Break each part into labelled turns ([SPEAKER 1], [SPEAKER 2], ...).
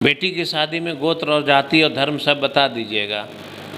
[SPEAKER 1] बेटी की शादी में गोत्र और जाति और धर्म सब बता दीजिएगा,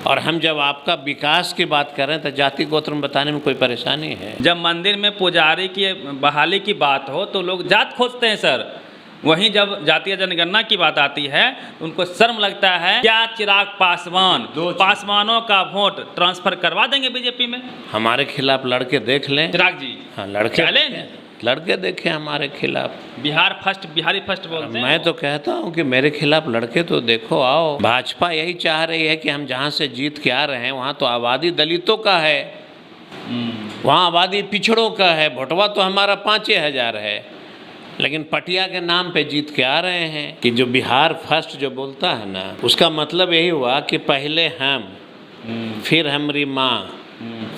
[SPEAKER 1] और हम जब आपका विकास की बात कर रहे हैं तो जाति गोत्र में बताने में कोई परेशानी है?
[SPEAKER 2] जब मंदिर में पुजारी की बहाली की बात हो तो लोग जात खोजते हैं सर। वहीं जब जातीय जनगणना की बात आती है तो उनको शर्म लगता है। क्या चिराग पासवानों का वोट ट्रांसफर करवा देंगे बीजेपी में?
[SPEAKER 1] हमारे खिलाफ लड़के देख लें
[SPEAKER 2] चिराग जी,
[SPEAKER 1] हाँ, लड़के देखें हमारे खिलाफ।
[SPEAKER 2] बिहारी फर्स्ट बोलते हैं।
[SPEAKER 1] मैं तो कहता हूँ कि मेरे खिलाफ लड़के तो देखो, आओ। भाजपा यही चाह रही है कि हम जहाँ से जीत के आ रहे हैं वहाँ तो आबादी दलितों का है, वहाँ आबादी पिछड़ों का है। भोटवा तो हमारा 5,000 है, लेकिन पटिया के नाम पे जीत के आ रहे हैं। कि जो बिहार फर्स्ट जो बोलता है ना, उसका मतलब यही हुआ कि पहले हम, फिर हमारी माँ,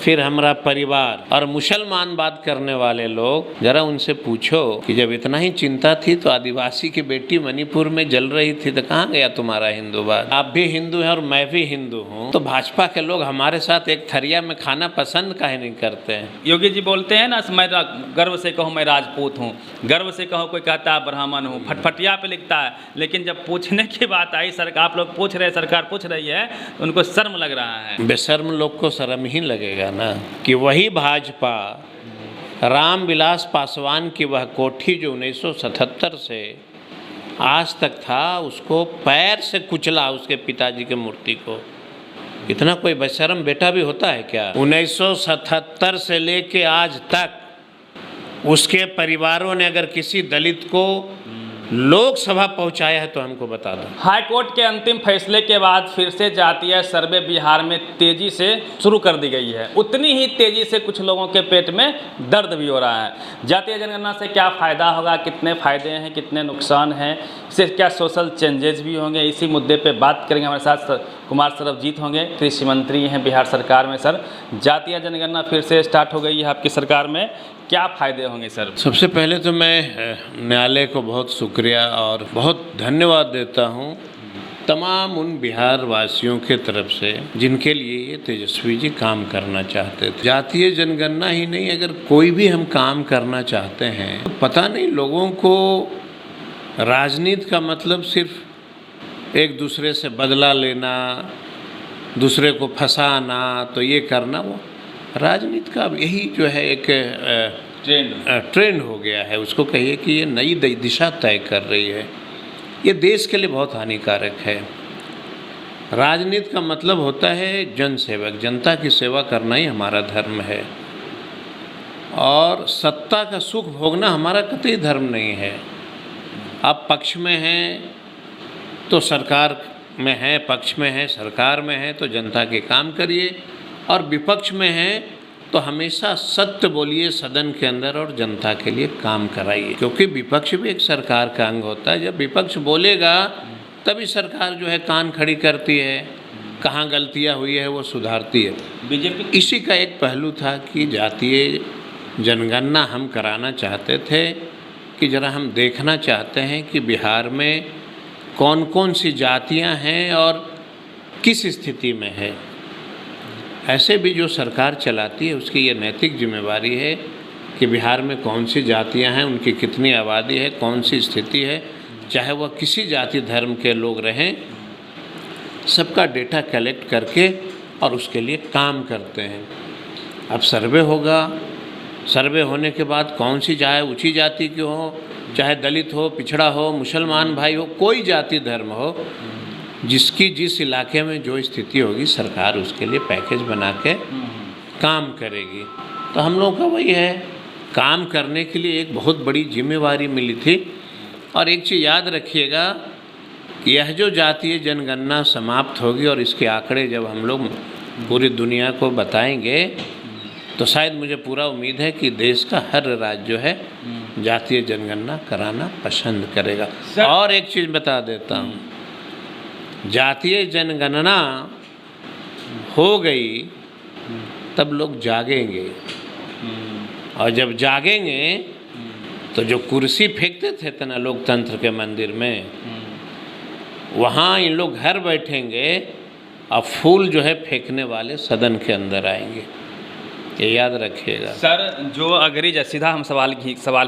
[SPEAKER 1] फिर हमारा परिवार। और मुसलमान बात करने वाले लोग, जरा उनसे पूछो कि जब इतना ही चिंता थी तो आदिवासी की बेटी मणिपुर में जल रही थी तो कहाँ गया तुम्हारा हिंदूवाद? आप भी हिंदू हैं और मैं भी हिंदू हूँ, तो भाजपा के लोग हमारे साथ एक थरिया में खाना पसंद काहे नहीं करते हैं?
[SPEAKER 2] योगी जी बोलते हैं ना, मैं गर्व से कहूँ मैं राजपूत हूँ, गर्व से कहूँ कोई कहता है ब्राह्मण हूँ, फटफटिया पे लिखता है। लेकिन जब पूछने की बात आई, सरकार, आप लोग पूछ रहे हैं, सरकार पूछ रही है, तो उनको शर्म लग रहा है।
[SPEAKER 1] बेशर्म लोग को शर्म ही लगेगा ना कि वही भाजपा रामविलास पासवान की वह कोठी जो 1977 से आज तक था, उसको पैर से कुचला, उसके पिताजी के मूर्ति को। इतना कोई बेशर्म बेटा भी होता है क्या? 1977 से लेके आज तक उसके परिवारों ने अगर किसी दलित को लोकसभा पहुंचाया है तो हमको बता दो।
[SPEAKER 2] हाई कोर्ट के अंतिम फैसले के बाद फिर से जातीय सर्वे बिहार में तेजी से शुरू कर दी गई है। उतनी ही तेजी से कुछ लोगों के पेट में दर्द भी हो रहा है। जातीय जनगणना से क्या फ़ायदा होगा, कितने फ़ायदे हैं, कितने नुकसान हैं, इससे क्या सोशल चेंजेस भी होंगे, इसी मुद्दे पे बात करेंगे। हमारे साथ कुमार सरबजीत होंगे, कृषि मंत्री हैं बिहार सरकार में। सर, जातीय जनगणना फिर से स्टार्ट हो गई है आपकी सरकार में, क्या फ़ायदे होंगे सर?
[SPEAKER 1] सबसे पहले तो मैं न्यायालय को बहुत शुक्रिया और बहुत धन्यवाद देता हूँ तमाम उन बिहार वासियों के तरफ से जिनके लिए ये तेजस्वी जी काम करना चाहते थे। जातीय जनगणना ही नहीं, अगर कोई भी हम काम करना चाहते हैं तो पता नहीं लोगों को राजनीति का मतलब सिर्फ एक दूसरे से बदला लेना, दूसरे को फंसाना, तो ये करना, वो राजनीति का यही जो है एक ट्रेंड हो गया है। उसको कहिए कि ये नई दिशा तय कर रही है। ये देश के लिए बहुत हानिकारक है। राजनीति का मतलब होता है जनसेवक, जनता की सेवा करना ही हमारा धर्म है, और सत्ता का सुख भोगना हमारा कतई धर्म नहीं है। आप पक्ष में हैं तो सरकार में हैं, पक्ष में हैं सरकार में हैं तो जनता के काम करिए, और विपक्ष में हैं तो हमेशा सत्य बोलिए सदन के अंदर और जनता के लिए काम कराइए, क्योंकि विपक्ष भी एक सरकार का अंग होता है। जब विपक्ष बोलेगा तभी सरकार जो है कान खड़ी करती है, कहाँ गलतियाँ हुई है वो सुधारती है।
[SPEAKER 2] बीजेपी
[SPEAKER 1] इसी का एक पहलू था कि जातीय जनगणना हम कराना चाहते थे कि जरा हम देखना चाहते हैं कि बिहार में कौन कौन सी जातियाँ हैं और किस स्थिति में है। ऐसे भी जो सरकार चलाती है उसकी ये नैतिक जिम्मेवारी है कि बिहार में कौन सी जातियां हैं, उनकी कितनी आबादी है, कौन सी स्थिति है, चाहे वह किसी जाति धर्म के लोग रहें, सबका डेटा कलेक्ट करके और उसके लिए काम करते हैं। अब सर्वे होगा, सर्वे होने के बाद कौन सी चाहे ऊँची जाति की हो, चाहे दलित हो, पिछड़ा हो, मुसलमान भाई हो, कोई जाति धर्म हो, जिसकी जिस इलाके में जो स्थिति होगी सरकार उसके लिए पैकेज बना के काम करेगी। तो हम लोगों का वही है, काम करने के लिए एक बहुत बड़ी जिम्मेवारी मिली थी। और एक चीज़ याद रखिएगा कि यह जो जातीय जनगणना समाप्त होगी और इसके आंकड़े जब हम लोग पूरी दुनिया को बताएंगे तो शायद मुझे पूरा उम्मीद है कि देश का हर राज्य जो है जातीय जनगणना कराना पसंद करेगा। और एक चीज़ बता देता हूँ, जातीय जनगणना हो गई तब लोग जागेंगे, और जब जागेंगे तो जो कुर्सी फेंकते थे तना लोकतंत्र के मंदिर में, वहाँ इन लोग घर बैठेंगे और फूल जो है फेंकने वाले सदन के अंदर आएंगे। ये याद रखिएगा।
[SPEAKER 2] सर जो अगरी सीधा हम सवाल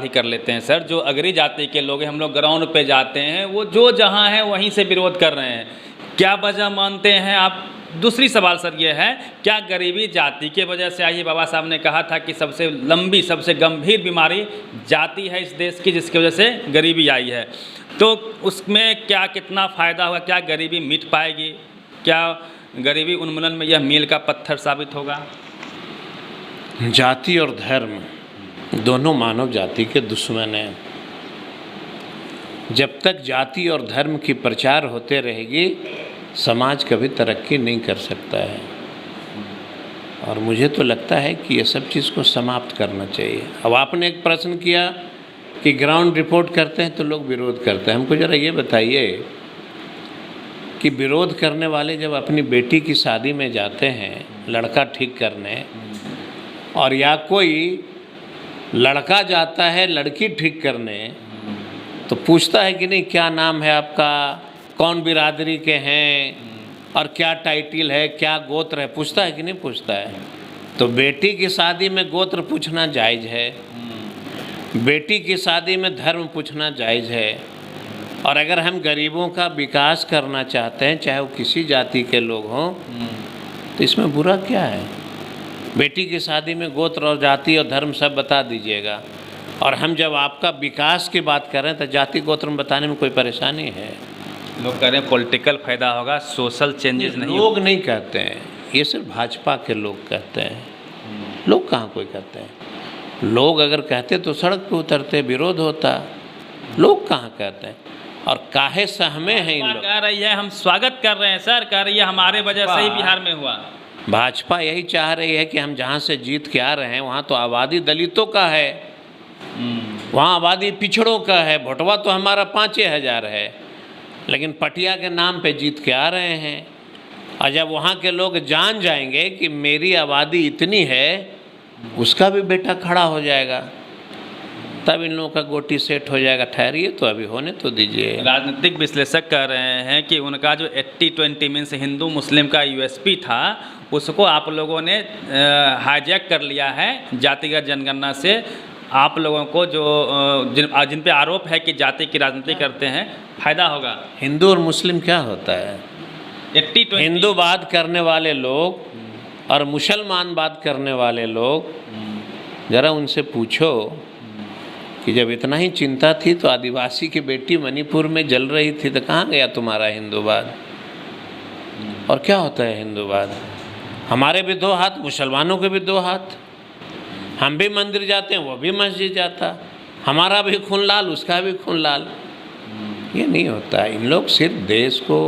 [SPEAKER 2] ही कर लेते हैं सर, जो अगरी जाति के लोग हैं, हम लोग ग्राउंड पे जाते हैं, वो जो जहाँ है वहीं से विरोध कर रहे हैं, क्या वजह मानते हैं आप? दूसरी सवाल सर ये है, क्या गरीबी जाति के वजह से आई है? बाबा साहब ने कहा था कि सबसे लंबी सबसे गंभीर बीमारी जाति है इस देश की, जिसकी वजह से गरीबी आई है। तो उसमें क्या कितना फ़ायदा होगा? क्या गरीबी मिट पाएगी? क्या गरीबी उन्मूलन में यह मील का पत्थर साबित होगा?
[SPEAKER 1] जाति और धर्म दोनों मानव जाति के दुश्मन हैं। जब तक जाति और धर्म की प्रचार होते रहेगी, समाज कभी तरक्की नहीं कर सकता है। और मुझे तो लगता है कि ये सब चीज़ को समाप्त करना चाहिए। अब आपने एक प्रश्न किया कि ग्राउंड रिपोर्ट करते हैं तो लोग विरोध करते हैं। हमको ज़रा ये बताइए कि विरोध करने वाले जब अपनी बेटी की शादी में जाते हैं लड़का ठीक करने, और या कोई लड़का जाता है लड़की ठीक करने, तो पूछता है कि नहीं क्या नाम है आपका, कौन बिरादरी के हैं, और क्या टाइटिल है, क्या गोत्र है, पूछता है कि नहीं पूछता है? तो बेटी की शादी में गोत्र पूछना जायज़ है, बेटी की शादी में धर्म पूछना जायज़ है। और अगर हम गरीबों का विकास करना चाहते हैं, चाहे वो किसी जाति के लोग हों, तो इसमें बुरा क्या है? बेटी की शादी में गोत्र और जाति और धर्म सब बता दीजिएगा। और हम जब आपका विकास की बात कर रहे हैं तो जाति गोत्र में बताने में कोई परेशानी है?
[SPEAKER 2] लोग कह रहे हैं पॉलिटिकल फ़ायदा होगा, सोशल चेंजेस नहीं।
[SPEAKER 1] लोग नहीं कहते हैं, ये सिर्फ भाजपा के लोग कहते हैं। लोग कहाँ कोई कहते हैं? लोग अगर कहते तो सड़क पे उतरते, विरोध होता। लोग कहाँ कहते हैं? और काहे सहमे हैं इन लोग?
[SPEAKER 2] कह रही है हम स्वागत कर रहे हैं सर, कह रही है हमारे वजह से ही बिहार में हुआ।
[SPEAKER 1] भाजपा यही चाह रही है कि हम जहाँ से जीत के आ रहे हैं वहाँ तो आबादी दलितों का है, वहाँ आबादी पिछड़ों का है, भोटवा तो हमारा 5,000 है, लेकिन पटिया के नाम पे जीत के आ रहे हैं। और जब वहाँ के लोग जान जाएंगे कि मेरी आबादी इतनी है, उसका भी बेटा खड़ा हो जाएगा, तब इन लोगों का गोटी सेट हो जाएगा। ठहरिए तो अभी होने तो दीजिए।
[SPEAKER 2] राजनीतिक विश्लेषक कह रहे हैं कि उनका जो 80-20 मीन्स हिंदू मुस्लिम का यूएसपी था, उसको आप लोगों ने हाईजैक कर लिया है जातिगत जनगणना से। आप लोगों को जो जिन पे आरोप है कि जाति की राजनीति करते हैं, फ़ायदा होगा।
[SPEAKER 1] हिंदू और मुस्लिम क्या होता है?
[SPEAKER 2] 80-20
[SPEAKER 1] हिंदूवाद करने वाले लोग और मुसलमानवाद करने वाले लोग, ज़रा उनसे पूछो कि जब इतना ही चिंता थी तो आदिवासी की बेटी मणिपुर में जल रही थी, तो कहाँ गया तुम्हारा हिंदूवाद? और क्या होता है हिंदूवाद? हमारे भी 2 हाथ, मुसलमानों के भी 2 हाथ। हम भी मंदिर जाते हैं, वो भी मस्जिद जाता, हमारा भी खून लाल, उसका भी खून लाल। ये नहीं होता है। इन लोग सिर्फ देश को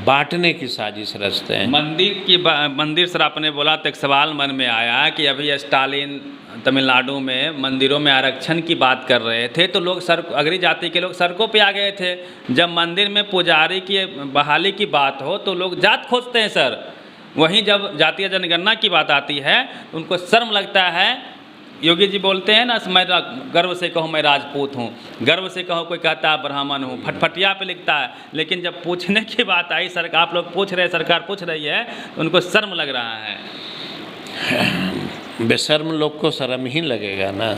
[SPEAKER 1] बांटने की साजिश रचते हैं।
[SPEAKER 2] मंदिर सर आपने बोला तो एक सवाल मन में आया कि अभी स्टालिन तमिलनाडु में मंदिरों में आरक्षण की बात कर रहे थे, तो लोग अगरी जाति के लोग सड़कों पे आ गए थे। जब मंदिर में पुजारी की बहाली की बात हो तो लोग जात खोजते हैं सर। वहीं जब जातीय जनगणना की बात आती है तो उनको शर्म लगता है। योगी जी बोलते हैं ना, मैं गर्व से कहूँ मैं राजपूत हूँ, गर्व से कहूँ कोई कहता है ब्राह्मण हूँ, फटफटिया पे लिखता है। लेकिन जब पूछने की बात आई, सरकार आप लोग पूछ रहे हैं, सरकार पूछ रही है, तो उनको शर्म लग रहा है।
[SPEAKER 1] बेशर्म लोग को शर्म ही लगेगा ना।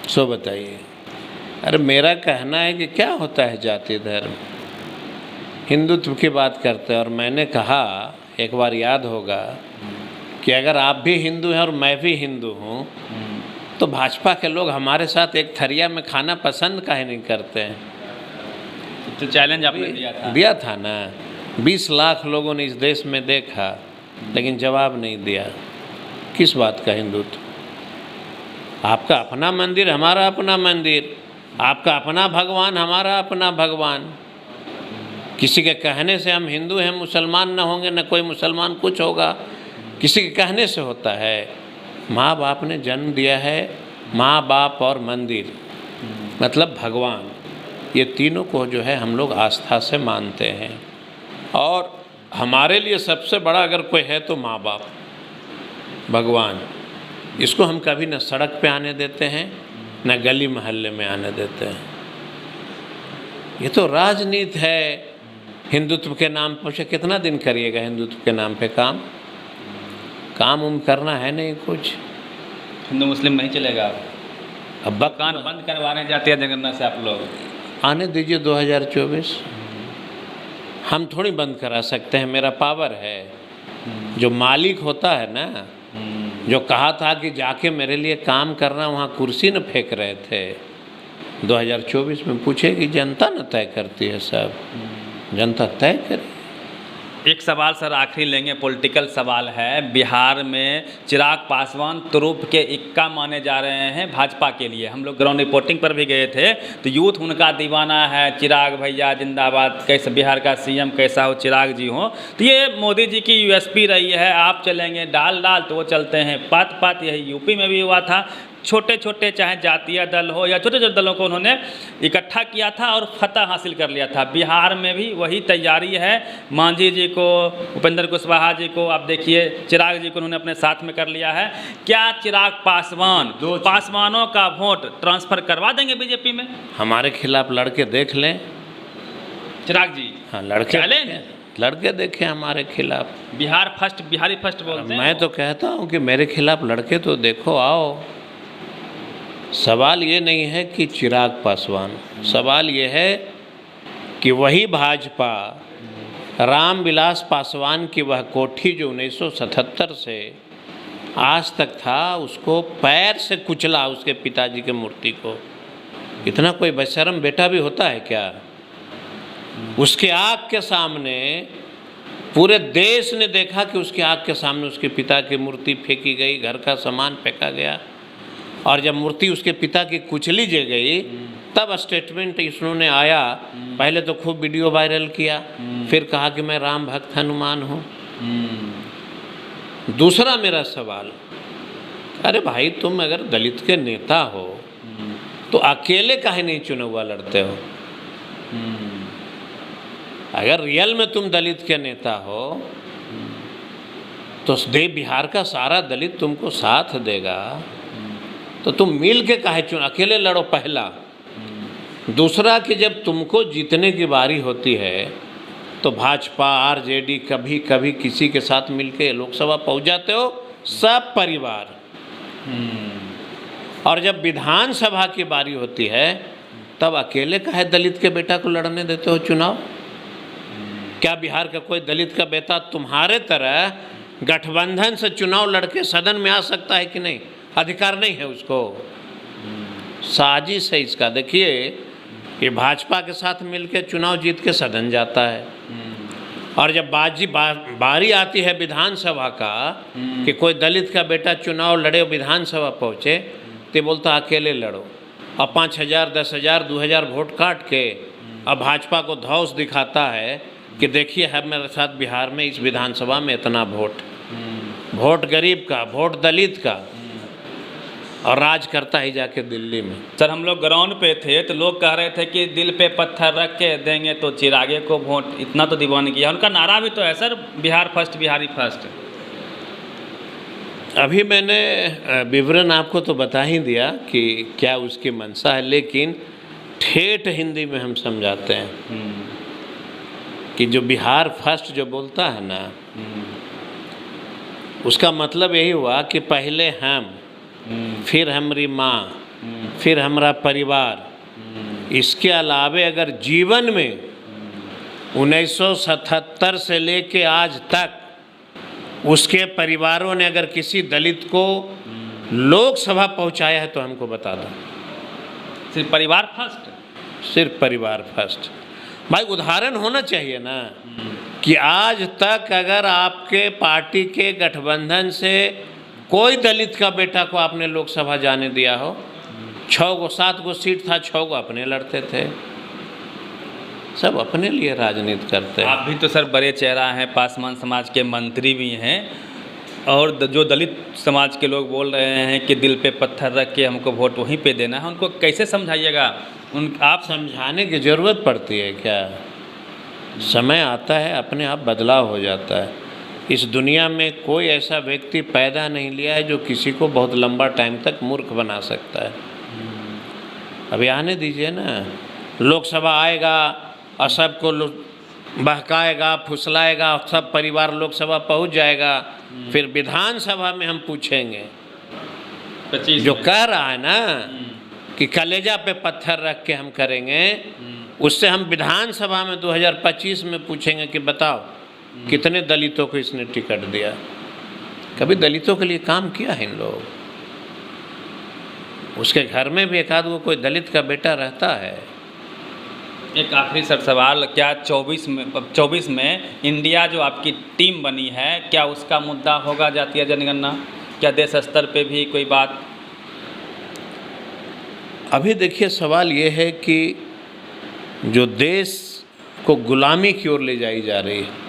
[SPEAKER 1] सो बताइए। अरे मेरा कहना है कि क्या होता है जाति धर्म, हिंदुत्व की बात करते हैं। और मैंने कहा, एक बार याद होगा कि अगर आप भी हिंदू हैं और मैं भी हिंदू हूँ, तो भाजपा के लोग हमारे साथ एक थरिया में खाना पसंद काहे नहीं करते हैं?
[SPEAKER 2] तो चैलेंज आपने
[SPEAKER 1] दिया था ना। 20 लाख लोगों ने इस देश में देखा, लेकिन जवाब नहीं दिया। किस बात का हिंदुत्व? आपका अपना मंदिर, हमारा अपना मंदिर, आपका अपना भगवान, हमारा अपना भगवान। किसी के कहने से हम हिंदू हैं, मुसलमान न होंगे, न कोई मुसलमान कुछ होगा, किसी के कहने से होता है। माँ बाप ने जन्म दिया है, माँ बाप और मंदिर मतलब भगवान, ये तीनों को जो है हम लोग आस्था से मानते हैं। और हमारे लिए सबसे बड़ा अगर कोई है तो माँ बाप, भगवान। इसको हम कभी न सड़क पे आने देते हैं, न गली मोहल्ले में आने देते हैं। ये तो राजनीति है। हिंदुत्व के नाम पर कितना दिन करिएगा हिंदुत्व के नाम पे काम? काम उम करना है नहीं कुछ।
[SPEAKER 2] हिंदू मुस्लिम नहीं चलेगा
[SPEAKER 1] अब
[SPEAKER 2] दुकान बंद करवाने जाते हैं जनगणना से आप लोग।
[SPEAKER 1] आने दीजिए 2024, हम थोड़ी बंद करा सकते हैं, मेरा पावर है। जो मालिक होता है ना, जो कहा था कि जाके मेरे लिए काम करना, वहाँ कुर्सी न फेंक रहे थे। 2024 में पूछेगी जनता न तय करती है सब, जनता तय करे।
[SPEAKER 2] एक सवाल सर आखिरी लेंगे, पॉलिटिकल सवाल है। बिहार में चिराग पासवान तुरुप के इक्का माने जा रहे हैं भाजपा के लिए। हम लोग ग्राउंड रिपोर्टिंग पर भी गए थे तो यूथ उनका दीवाना है, चिराग भैया जिंदाबाद, कैसे बिहार का सीएम कैसा हो, चिराग जी हो। तो ये मोदी जी की यूएसपी रही है, आप चलेंगे डाल डाल तो वो चलते हैं पात पात। यही यूपी में भी हुआ था, छोटे छोटे चाहे जातीय दल हो या छोटे छोटे दलों को उन्होंने इकट्ठा किया था और फतह हासिल कर लिया था। बिहार में भी वही तैयारी है। मांझी जी को, उपेंद्र कुशवाहा जी को, आप देखिए चिराग जी को उन्होंने अपने साथ में कर लिया है। क्या चिराग पासवानों का वोट ट्रांसफ़र करवा देंगे बीजेपी में?
[SPEAKER 1] हमारे खिलाफ लड़के देख लें
[SPEAKER 2] चिराग जी,
[SPEAKER 1] हाँ लड़के देखें हमारे खिलाफ।
[SPEAKER 2] बिहार फर्स्ट, बिहारी फर्स्ट बोलते हैं।
[SPEAKER 1] मैं तो कहता हूँ कि मेरे खिलाफ लड़के तो देखो, आओ। सवाल ये नहीं है कि चिराग पासवान, सवाल ये है कि वही भाजपा रामविलास पासवान की वह कोठी जो 1977 से आज तक था, उसको पैर से कुचला, उसके पिताजी के मूर्ति को। इतना कोई बेशर्म बेटा भी होता है क्या? उसके आँख के सामने पूरे देश ने देखा कि उसके आँख के सामने उसके पिता की मूर्ति फेंकी गई, घर का सामान फेंका गया, और जब मूर्ति उसके पिता की कुचली जे गई तब स्टेटमेंट इन्होंने आया। पहले तो खूब वीडियो वायरल किया, फिर कहा कि मैं राम भक्त हनुमान हूँ। दूसरा मेरा सवाल, अरे भाई तुम अगर दलित के नेता हो तो अकेले काहे नहीं चुनाव लड़ते हो? अगर रियल में तुम दलित के नेता हो तो बिहार का सारा दलित तुमको साथ देगा, तो तुम मिल के काहे अकेले लड़ो? पहला। दूसरा कि जब तुमको जीतने की बारी होती है तो भाजपा आरजेडी कभी कभी किसी के साथ मिलके लोकसभा पहुंच जाते हो, सब परिवार। और जब विधानसभा की बारी होती है तब अकेले काहे दलित के बेटा को लड़ने देते हो चुनाव? क्या बिहार का कोई दलित का बेटा तुम्हारे तरह गठबंधन से चुनाव लड़के सदन में आ सकता है कि नहीं? अधिकार नहीं है उसको। साजिश है इसका। देखिए कि भाजपा के साथ मिलकर चुनाव जीत के सदन जाता है, और जब बारी आती है विधानसभा का कि कोई दलित का बेटा चुनाव लड़े, विधानसभा पहुँचे, तो बोलता अकेले लड़ो, और 5000 10,000 2,000 वोट काट के अब भाजपा को धौस दिखाता है कि देखिए है मेरे साथ बिहार में इस विधानसभा में इतना वोट गरीब का, वोट दलित का, और राज करता ही जाके दिल्ली में।
[SPEAKER 2] सर हम लोग ग्राउंड पे थे तो लोग कह रहे थे कि दिल पे पत्थर रख के देंगे तो चिरागे को वोट, इतना तो दीवानगी है। उनका नारा भी तो है sir, Bihar first, Bihari first.
[SPEAKER 1] अभी मैंने विवरण आपको तो बता ही दिया कि क्या उसकी मंशा है, लेकिन ठेठ हिंदी में हम समझाते हैं कि जो बिहार फर्स्ट जो बोलता है ना, उसका मतलब यही हुआ कि पहले हम, फिर हमारी माँ, फिर हमारा परिवार। इसके अलावे अगर जीवन में 1977 से लेके आज तक उसके परिवारों ने अगर किसी दलित को लोकसभा पहुंचाया है तो हमको बता दो।
[SPEAKER 2] सिर्फ परिवार फर्स्ट?
[SPEAKER 1] सिर्फ परिवार फर्स्ट। भाई उदाहरण होना चाहिए ना कि आज तक अगर आपके पार्टी के गठबंधन से कोई दलित का बेटा को आपने लोकसभा जाने दिया हो। 7 गो सीट था, 6 गो अपने लड़ते थे, सब अपने लिए राजनीति करते हैं।
[SPEAKER 2] आप भी तो सर बड़े चेहरा हैं, पासवान समाज के मंत्री भी हैं, और जो दलित समाज के लोग बोल रहे हैं कि दिल पे पत्थर रख के हमको वोट वहीं पे देना है, उनको कैसे समझाइएगा?
[SPEAKER 1] आप समझाने की ज़रूरत पड़ती है क्या? समय आता है अपने आप बदलाव हो जाता है। इस दुनिया में कोई ऐसा व्यक्ति पैदा नहीं लिया है जो किसी को बहुत लंबा टाइम तक मूर्ख बना सकता है। अभी आने दीजिए ना, लोकसभा आएगा और सबको बहकाएगा, फुसलाएगा, सब परिवार लोकसभा पहुंच जाएगा, फिर विधानसभा में हम पूछेंगे।
[SPEAKER 2] 25
[SPEAKER 1] जो
[SPEAKER 2] में।
[SPEAKER 1] कह रहा है ना कि कलेजा पे पत्थर रख के हम करेंगे, उससे हम विधानसभा में 2025 में पूछेंगे कि बताओ कितने दलितों को इसने टिकट दिया। कभी दलितों के लिए काम किया है इन लोग? उसके घर में भी एक आध वो कोई दलित का बेटा रहता है।
[SPEAKER 2] एक आखिरी सवाल, क्या 24 में इंडिया जो आपकी टीम बनी है, क्या उसका मुद्दा होगा जातीय जनगणना? क्या देश स्तर पे भी कोई बात?
[SPEAKER 1] अभी देखिए, सवाल ये है कि जो देश को गुलामी की ओर ले जाई जा रही है,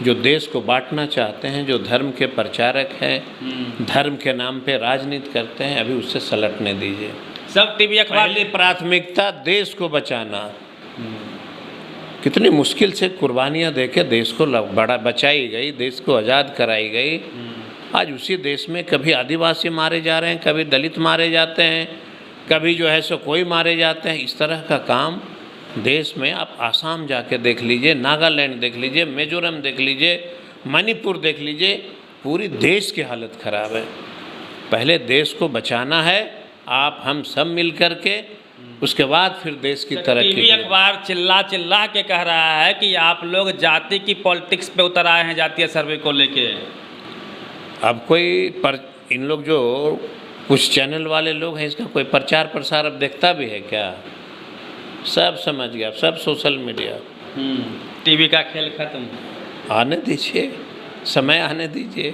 [SPEAKER 1] जो देश को बांटना चाहते हैं, जो धर्म के प्रचारक हैं, धर्म के नाम पे राजनीति करते हैं, अभी उससे सलटने दीजिए।
[SPEAKER 2] सब टीवी अखबार
[SPEAKER 1] पहली प्राथमिकता देश को बचाना। कितनी मुश्किल से कुर्बानियाँ देके देश को बड़ा बचाई गई, देश को आज़ाद कराई गई। आज उसी देश में कभी आदिवासी मारे जा रहे हैं, कभी दलित मारे जाते हैं, कभी जो है सो कोई मारे जाते हैं। इस तरह का काम देश में आप आसाम जाके देख लीजिए, नागालैंड देख लीजिए, मिजोरम देख लीजिए, मणिपुर देख लीजिए, पूरी देश की हालत ख़राब है। पहले देश को बचाना है, आप हम सब मिल कर के, उसके बाद फिर देश की तरक्की।
[SPEAKER 2] टीवी अखबार चिल्ला चिल्ला के कह रहा है कि आप लोग जाति की पॉलिटिक्स पे उतर आए हैं जातीय सर्वे को लेके।
[SPEAKER 1] अब कोई इन लोग जो कुछ चैनल वाले लोग हैं, इसका कोई प्रचार प्रसार अब देखता भी है क्या? सब समझ गया, सब सोशल मीडिया।
[SPEAKER 2] टीवी का खेल खत्म।
[SPEAKER 1] आने दीजिए, समय आने दीजिए।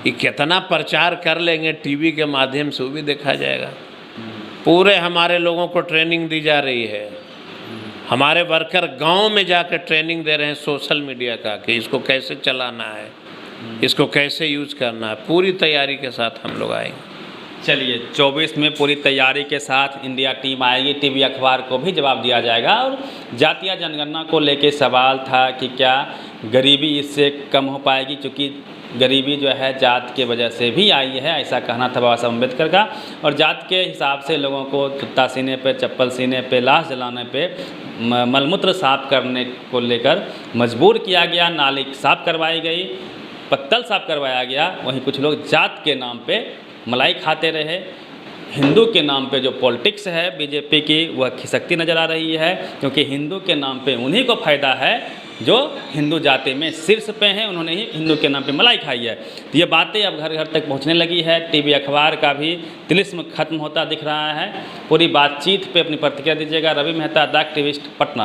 [SPEAKER 1] ये कितना प्रचार कर लेंगे टीवी के माध्यम से, वो भी देखा जाएगा। पूरे हमारे लोगों को ट्रेनिंग दी जा रही है, हमारे वर्कर गांव में जाकर ट्रेनिंग दे रहे हैं सोशल मीडिया का कि इसको कैसे चलाना है, इसको कैसे यूज़ करना है। पूरी तैयारी के साथ हम लोग आएंगे।
[SPEAKER 2] चलिए, 24 में पूरी तैयारी के साथ इंडिया टीम आएगी, टीवी अखबार को भी जवाब दिया जाएगा। और जातीय जनगणना को लेके सवाल था कि क्या गरीबी इससे कम हो पाएगी, क्योंकि गरीबी जो है जात के वजह से भी आई है, ऐसा कहना था बाबा साहब अम्बेडकर का। और जात के हिसाब से लोगों को जूता सीने पे, चप्पल सीने पे, लाश जलाने पे, मलमूत्र साफ करने को लेकर मजबूर किया गया, नाली साफ करवाई गई, पत्तल साफ करवाया गया। वहीं कुछ लोग जात के नाम पे मलाई खाते रहे। हिंदू के नाम पे जो पॉलिटिक्स है बीजेपी की, वह खिसकती नज़र आ रही है, क्योंकि हिंदू के नाम पे उन्हीं को फ़ायदा है जो हिंदू जाति में शीर्ष पे हैं, उन्होंने ही हिंदू के नाम पे मलाई खाई है। तो ये बातें अब घर घर तक पहुंचने लगी है। टीवी अखबार का भी तिलिस्म खत्म होता दिख रहा है। पूरी बातचीत पे अपनी प्रतिक्रिया दीजिएगा। Ravi Mehta, the activist, Patna.